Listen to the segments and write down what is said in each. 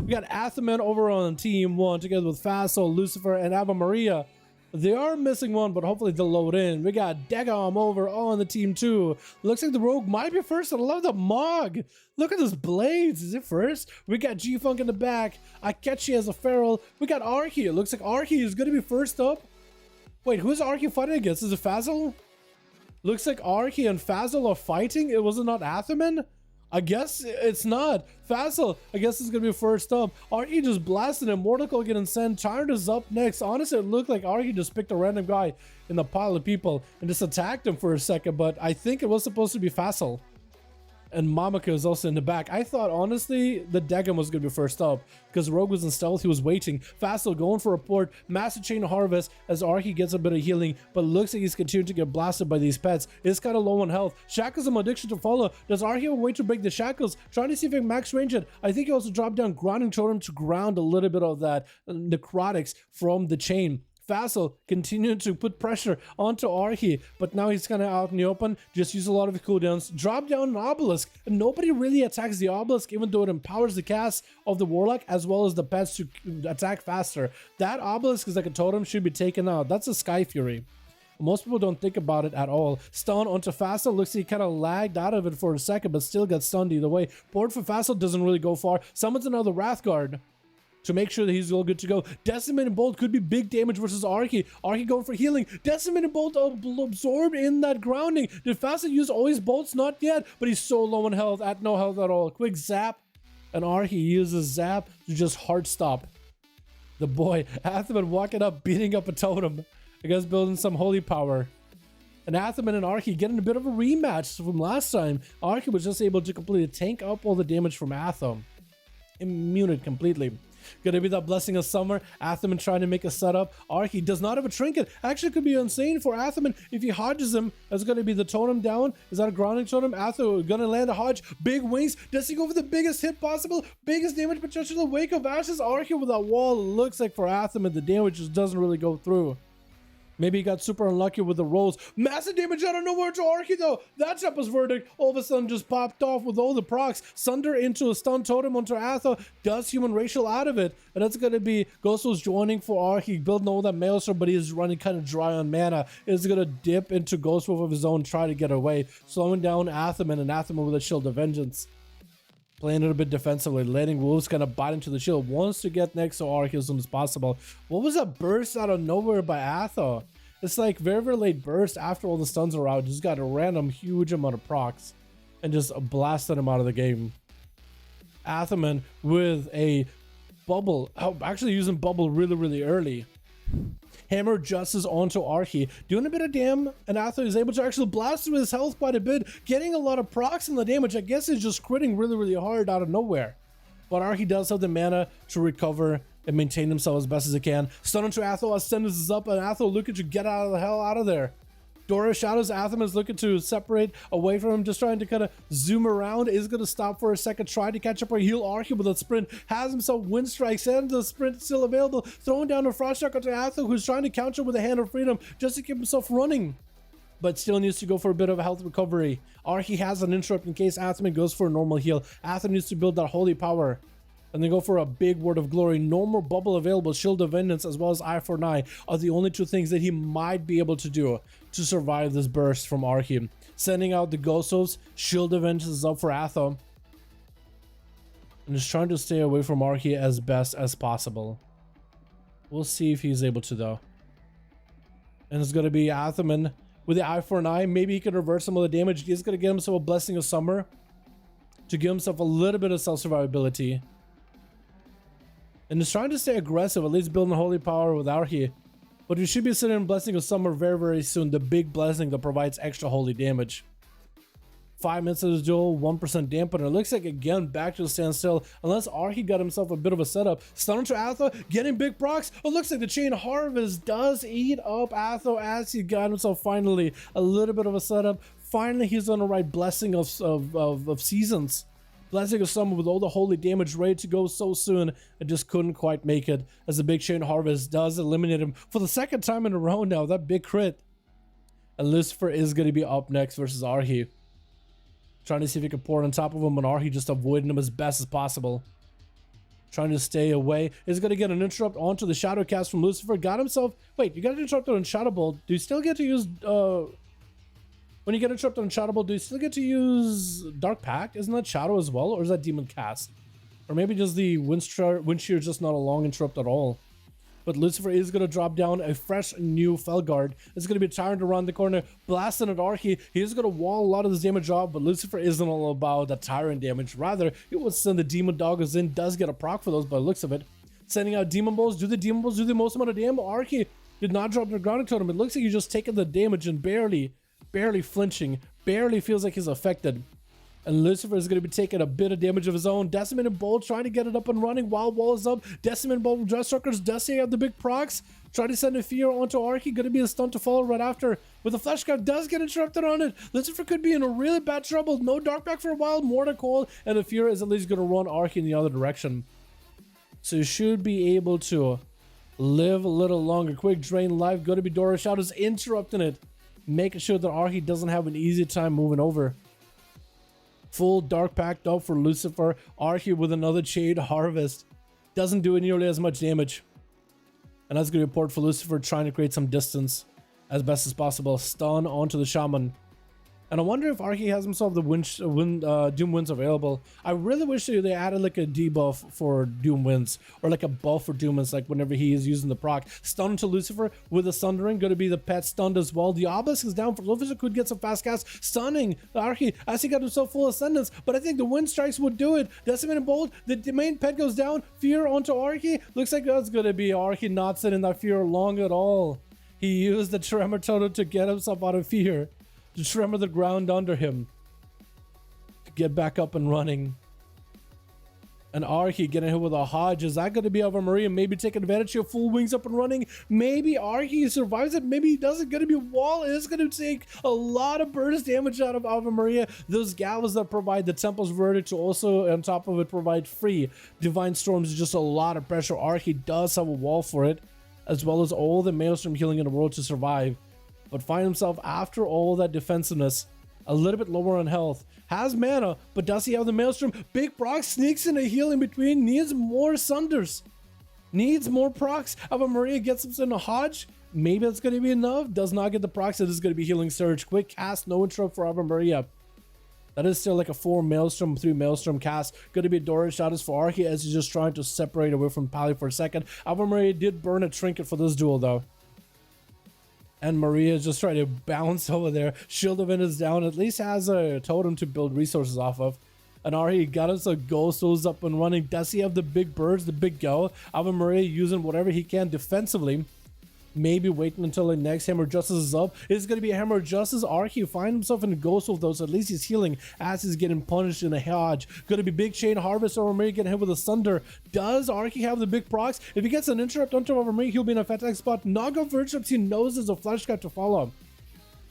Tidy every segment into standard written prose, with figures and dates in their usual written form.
We got Athaman over on team 1 together with Faisal, Lucifer, and Ava Maria. They are missing one, but hopefully they'll load in. We got Degam over on the team 2. Looks like the rogue might be first. I love the Mog. Look at those blades. Is it first? We got G-Funk in the back. Akechi as a feral. We got Archie. It looks like Archie is going to be first up. Wait, who's Archie fighting against? Is it Faisal? Looks like Archie and Faisal are fighting. It was not Athaman? I guess it's not. Faisal, I guess it's going to be first up. Archie just blasted him. Mortal getting sent. Tyrant is up next. Honestly, it looked like Archie just picked a random guy in the pile of people and just attacked him for a second, but I think it was supposed to be Faisal. And Mamaka is also in the back. I thought, honestly, the Degam was going to be first up because Rogue was in stealth. He was waiting. Faisal going for a port. Massive Chain Harvest as Archie gets a bit of healing, but looks like he's continuing to get blasted by these pets. It's kind of low on health. Shackles and addiction to follow. Does Archie have a way to break the shackles? Trying to see if he can max range it. I think he also dropped down Grounding Totem to ground a little bit of that necrotics from the chain. Faisal continuing to put pressure onto Archie, but now he's kind of out in the open. Just use a lot of the cooldowns. Drop down an obelisk, and nobody really attacks the obelisk, even though it empowers the cast of the warlock as well as the pets to attack faster. That obelisk is like a totem, should be taken out. That's a Sky Fury. Most people don't think about it at all. Stun onto Faisal. Looks like he kind of lagged out of it for a second, but still got stunned either way. Board for Faisal doesn't really go far. Summons another Wrathguard to make sure that he's all good to go. Decimating Bolt could be big damage versus Archie. Archie going for healing. Decimating Bolt absorbed in that grounding. Did Faisal use all his bolts? Not yet, but he's so low on health, at no health at all. Quick zap, and Archie uses zap to just hard stop the boy. Athaman walking up, beating up a totem. I guess building some holy power. And Athaman and Archie getting a bit of a rematch from last time. Archie was just able to completely tank up all the damage from Atham. Immune it completely. Gonna be that Blessing of Summer. Athaman trying to make a setup. Archie does not have a trinket. Actually could be insane for Athaman if he hodges him. That's gonna be the totem down. Is that a grounding totem? Athaman gonna land a hodge. Big wings. Does he go for the biggest hit possible? Biggest damage potential. Wake of Ashes. Archie with that wall. Looks like for Athaman the damage just doesn't really go through. Maybe he got super unlucky with the rolls. Massive damage out of nowhere to Archie though. That Shepard's verdict all of a sudden just popped off with all the procs. Sunder into a stun totem onto Atha. Does human racial out of it. And that's going to be Ghost was joining for Archie. Building all that Maelstrom, but he is running kind of dry on mana. Is going to dip into Ghost Wolf of his own, try to get away. Slowing down Athaman, and Athaman with a Shield of Vengeance. Playing it a bit defensively, letting Wolves kind of bite into the shield. Wants to get next to Archie as soon as possible. What was that burst out of nowhere by Atha? It's like very, very late burst after all the stuns are out. Just got a random huge amount of procs and just blasted him out of the game. Athaman with a bubble. Oh, actually using bubble really, really early. Hammer Justice onto Archie, doing a bit of damage, and Atha is able to actually blast with his health quite a bit, getting a lot of procs in the damage. I guess he's just critting really, really hard out of nowhere. But Archie does have the mana to recover and maintain himself as best as he can. Stun into Atha, Ascendus is up, and Atha looking to get out of the hell out of there. Dora Shadows, Athaman is looking to separate away from him, just trying to kind of zoom around. Is going to stop for a second, try to catch up or heal Archie with a sprint. Has himself wind strikes, and the sprint still available. Throwing down a frost shock onto Atha, who's trying to counter with a hand of freedom just to keep himself running, but still needs to go for a bit of a health recovery. Archie has an interrupt in case Athaman goes for a normal heal. Athaman needs to build that holy power. And then go for a big Word of Glory. No more bubble available. Shield of Vengeance as well as Eye for an Eye are the only two things that he might be able to do to survive this burst from Archie. Sending out the Ghosts. Shield of Vengeance is up for Atha. And just trying to stay away from Archie as best as possible. We'll see if he's able to though. And it's going to be Athaman with the Eye for an Eye. Maybe he can reverse some of the damage. He's going to get himself a Blessing of Summer to give himself a little bit of self-survivability. And is trying to stay aggressive, at least building holy power with Archie. But we should be sitting in Blessing of Summer very, very soon. The big blessing that provides extra holy damage. 5 minutes of this duel, 1% dampener. Looks like again back to the standstill. Unless Archie got himself a bit of a setup. Stun to Atha, getting big procs. It looks like the Chain Harvest does eat up Atha as he got himself finally a little bit of a setup. Finally, he's on the right Blessing of Seasons. Blessing of Summer with all the holy damage ready to go so soon. I just couldn't quite make it as the big Chain Harvest does eliminate him for the second time in a row now. That big crit. And Lucifer is going to be up next versus Archie. Trying to see if he can pour on top of him, and Archie just avoiding him as best as possible. trying to stay away. Is going to get an interrupt onto the shadow cast from Lucifer. Got himself... Wait, you got an interrupt on Shadow Bolt. Do you still get to use... when you get interrupted on Shadow Bolt, do you still get to use Dark Pact? Isn't that Shadow as well? Or is that Demon Cast? Or maybe just the Wind Shear is just not a long interrupt at all. But Lucifer is going to drop down a fresh new Felguard. It's going to be Tyrant around the corner, blasting at Archie. He's going to wall a lot of this damage off, but Lucifer isn't all about the Tyrant damage. Rather, he wants to send the Demon Doggers in. Does get a proc for those by the looks of it. Sending out Demon Balls. Do the Demon Balls do the most amount of damage? Archie did not drop the grounding totem. It looks like he's just taking the damage and barely flinching. Barely feels like he's affected. And Lucifer is going to be taking a bit of damage of his own. Decimating Bolt trying to get it up and running. Wild Wall is up. Decimating Bolt from Dressstruckers does have the big procs. Trying to send a fear onto Archie. Going to be a stunt to follow right after. But the Flesh Cap does get interrupted on it. Lucifer could be in a really bad trouble. No Dark Pact for a while. More to call. And the fear is at least going to run Archie in the other direction. So you should be able to live a little longer. Quick drain life. Going to be Dora Shadows interrupting it. Making sure that Archie doesn't have an easy time moving over. Full Dark Pact up for Lucifer. Archie with another Shade Harvest. Doesn't do nearly as much damage. And that's going to be a port for Lucifer, trying to create some distance as best as possible. Stun onto the Shaman. And I wonder if Archie has himself the Doom Winds available. I really wish they added like a debuff for Doom Winds, or like a buff for Doom Winds, like whenever he is using the proc. Stun to Lucifer with a Sundering, going to be the pet stunned as well. The Obelisk is down for Lucifer, could get some fast cast. Stunning Archie as he got himself full Ascendance, but I think the Wind Strikes would do it. Decimating Bolt, the main pet goes down. Fear onto Archie. Looks like that's going to be Archie not sitting that fear long at all. He used the Tremor Totem to get himself out of fear. To tremor the ground under him. To get back up and running. And Archie getting hit with a Hodge. Is that going to be Ave Maria? Maybe taking advantage of full wings up and running. Maybe Archie survives it. Maybe he doesn't. Going to be a wall. It's going to take a lot of burst damage out of Ave Maria. Those gallows that provide the Temple's Verdict to also, on top of it, provide free Divine Storms. Just a lot of pressure. Archie does have a wall for it. As well as all the Maelstrom healing in the world to survive. But find himself, after all that defensiveness, a little bit lower on health. Has mana, but does he have the Maelstrom? Big proc sneaks in a heal in between. Needs more Sunders. Needs more procs. Ave Maria gets himself in a Hodge. Maybe that's going to be enough. Does not get the procs. It is going to be Healing Surge. Quick cast, no interrupt for Ave Maria. That is still like a 4 Maelstrom, 3 Maelstrom cast. Going to be Dora Shadows for Archie as he's just trying to separate away from Pally for a second. Ave Maria did burn a trinket for this duel though. And Maria is just trying to bounce over there. Shield of Wind is down. At least has a totem to build resources off of. And Archie got us a Ghost Souls up and running. Does he have the big birds, the big go? Ave Maria using whatever he can defensively. Maybe waiting until the next Hammer of Justice is up. It's going to be a Hammer of Justice. Archie find himself in a Ghost Wolf though, so at least he's healing as he's getting punished in a Hodge. Going to be big Chain Harvest over Maria getting hit with a Thunder. Does Archie have the big procs? If he gets an interrupt onto over Maria, he'll be in a fat attack spot. Not go for interrupts. He knows there's a Flesh Cap to follow.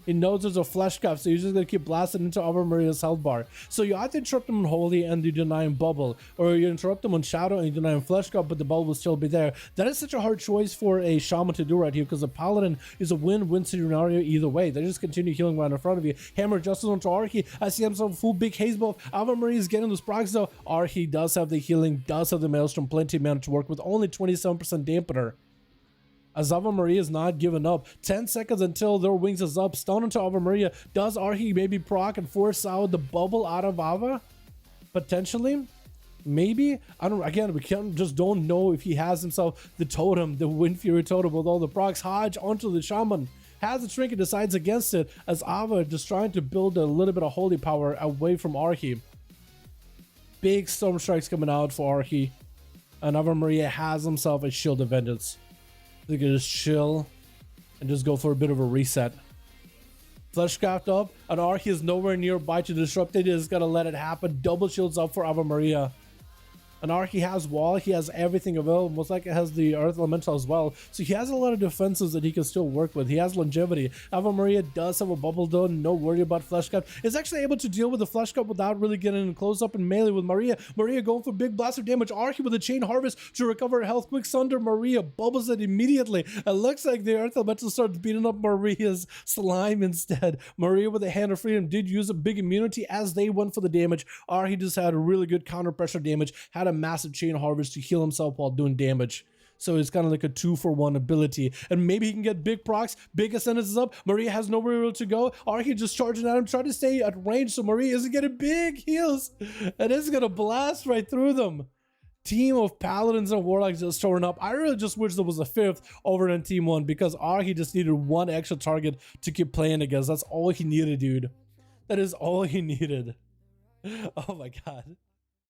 He knows there's a Flesh Cap, so he's just going to keep blasting into Ave Maria's health bar. So you either interrupt him on Holy and you deny him Bubble, or you interrupt him on Shadow and you deny him Flesh Cap, but the Bubble will still be there. That is such a hard choice for a Shaman to do right here, because the Paladin is a win-win scenario either way. They just continue healing right in front of you. Hammer Justice onto Archie. I see himself a full big haze buff. Ave Maria is getting those procs though. Archie does have the healing, does have the Maelstrom, plenty of mana to work with, only 27% dampener. As Ave Maria is not giving up. 10 seconds until their wings is up. Stun into Ave Maria. Does Archie maybe proc and force out the bubble out of Ava? Potentially? Maybe? I don't. Again, we just don't know if he has himself the totem, the Wind Fury totem with all the procs. Hodge onto the Shaman. Has the trinket, decides against it as Ava just trying to build a little bit of holy power away from Archie. Big Storm Strikes coming out for Archie. And Ave Maria has himself a Shield of Vengeance. They can just chill and just go for a bit of a reset. Fleshcraft up, and Archie is nowhere nearby to disrupt it. He just gotta let it happen. Double shields up for Ave Maria. And Archie has wall, he has everything available, most likely has the Earth Elemental as well. So he has a lot of defenses that he can still work with. He has longevity. Ave Maria does have a bubble done, no worry about Flesh Cap. Is actually able to deal with the Flesh Cap without really getting close up and melee with Maria. Maria going for big blast of damage. Archie with a Chain Harvest to recover her health. Quick Sunder, Maria bubbles it immediately. It looks like the Earth Elemental starts beating up Maria's slime instead. Maria with a Hand of Freedom did use a big immunity as they went for the damage. Archie just had a really good counter pressure damage. Had a massive chain harvest to heal himself while doing damage. So it's kind of like a 2-for-1 ability. And maybe he can get big procs, big ascendances up. Maria has nowhere to go. Archie just charging at him, trying to stay at range so Maria isn't getting big heals. And it's going to blast right through them. Team of Paladins and Warlocks just showing up. I really just wish there was a 5th over in Team 1 because Archie just needed one extra target to keep playing against. That's all he needed, dude. That is all he needed. Oh my god.